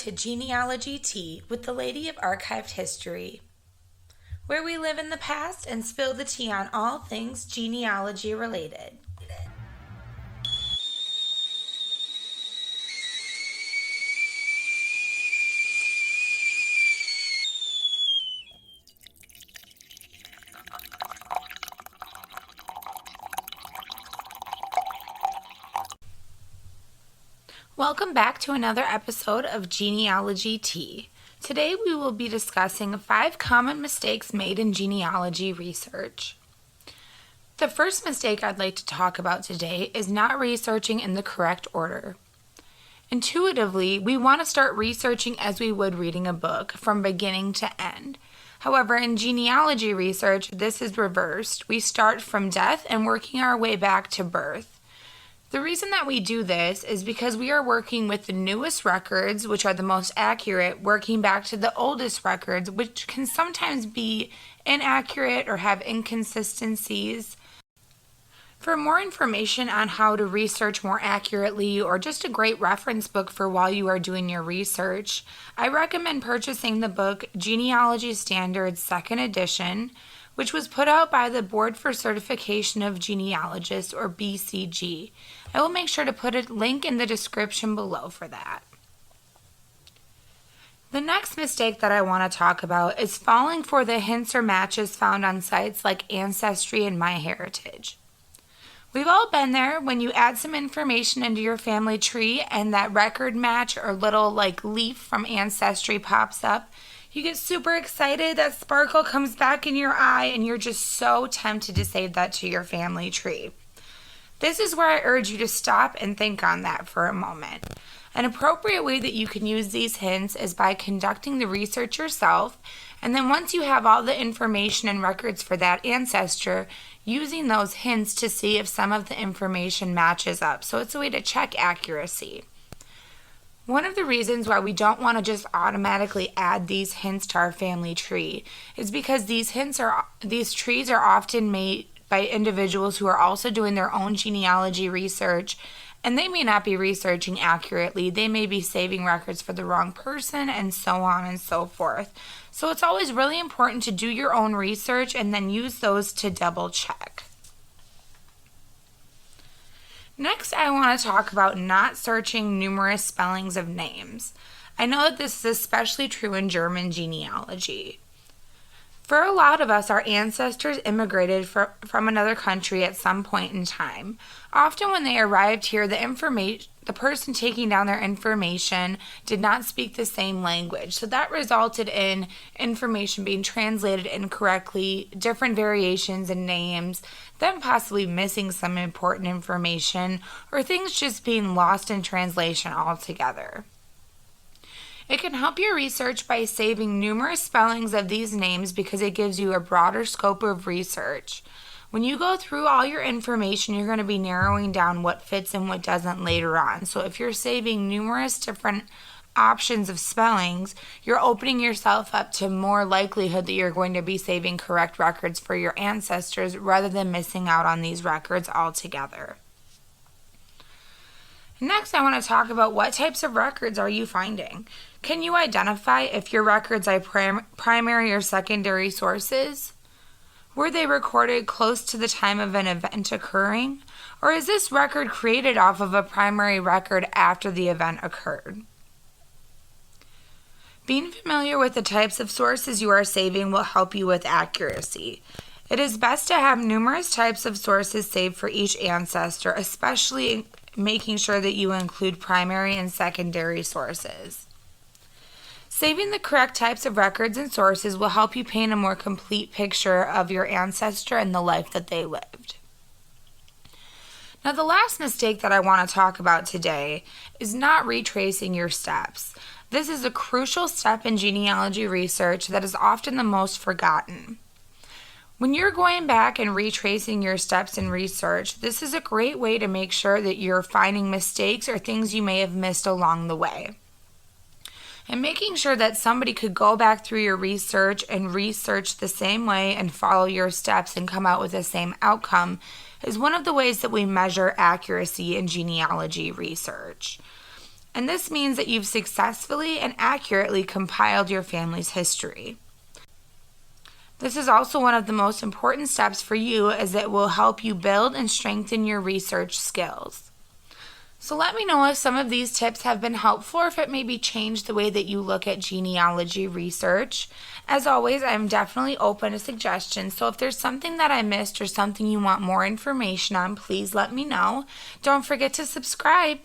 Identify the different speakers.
Speaker 1: to Genealogy Tea with the Lady of Archived History, where we live in the past and spill the tea on all things genealogy related. Welcome back to another episode of Genealogy Tea. Today we will be discussing 5 common mistakes made in genealogy research. The first mistake I'd like to talk about today is not researching in the correct order. Intuitively, we want to start researching as we would reading a book, from beginning to end. However, in genealogy research, this is reversed. We start from death and working our way back to birth. The reason that we do this is because we are working with the newest records, which are the most accurate, working back to the oldest records, which can sometimes be inaccurate or have inconsistencies. For more information on how to research more accurately, or just a great reference book for while you are doing your research, I recommend purchasing the book Genealogy Standards 2nd Edition, which was put out by the Board for Certification of Genealogists, or BCG. I will make sure to put a link in the description below for that. The next mistake that I want to talk about is falling for the hints or matches found on sites like Ancestry and MyHeritage. We've all been there when you add some information into your family tree and that record match or little leaf from Ancestry pops up. You get super excited, that sparkle comes back in your eye, and you're just so tempted to save that to your family tree. This is where I urge you to stop and think on that for a moment. An appropriate way that you can use these hints is by conducting the research yourself, and then once you have all the information and records for that ancestor, using those hints to see if some of the information matches up. So it's a way to check accuracy. One of the reasons why we don't want to just automatically add these hints to our family tree is because these trees are often made by individuals who are also doing their own genealogy research, and they may not be researching accurately. They may be saving records for the wrong person, and so on and so forth. So it's always really important to do your own research and then use those to double check. Next, I want to talk about not searching numerous spellings of names. I know that this is especially true in German genealogy. For a lot of us, our ancestors immigrated from another country at some point in time. Often when they arrived here, the person taking down their information did not speak the same language. So that resulted in information being translated incorrectly, different variations in names, them possibly missing some important information, or things just being lost in translation altogether. It can help your research by saving numerous spellings of these names because it gives you a broader scope of research. When you go through all your information, you're going to be narrowing down what fits and what doesn't later on. So if you're saving numerous different options of spellings, you're opening yourself up to more likelihood that you're going to be saving correct records for your ancestors rather than missing out on these records altogether. Next, I want to talk about what types of records are you finding. Can you identify if your records are primary or secondary sources? Were they recorded close to the time of an event occurring? Or is this record created off of a primary record after the event occurred? Being familiar with the types of sources you are saving will help you with accuracy. It is best to have numerous types of sources saved for each ancestor, especially making sure that you include primary and secondary sources. Saving the correct types of records and sources will help you paint a more complete picture of your ancestor and the life that they lived. Now, the last mistake that I want to talk about today is not retracing your steps. This is a crucial step in genealogy research that is often the most forgotten. When you're going back and retracing your steps in research, this is a great way to make sure that you're finding mistakes or things you may have missed along the way. And making sure that somebody could go back through your research and research the same way and follow your steps and come out with the same outcome is one of the ways that we measure accuracy in genealogy research. and this means that you've successfully and accurately compiled your family's history. This is also one of the most important steps for you, as it will help you build and strengthen your research skills. So let me know if some of these tips have been helpful, or if it maybe changed the way that you look at genealogy research. As always, I'm definitely open to suggestions, so if there's something that I missed or something you want more information on, please let me know. Don't forget to subscribe.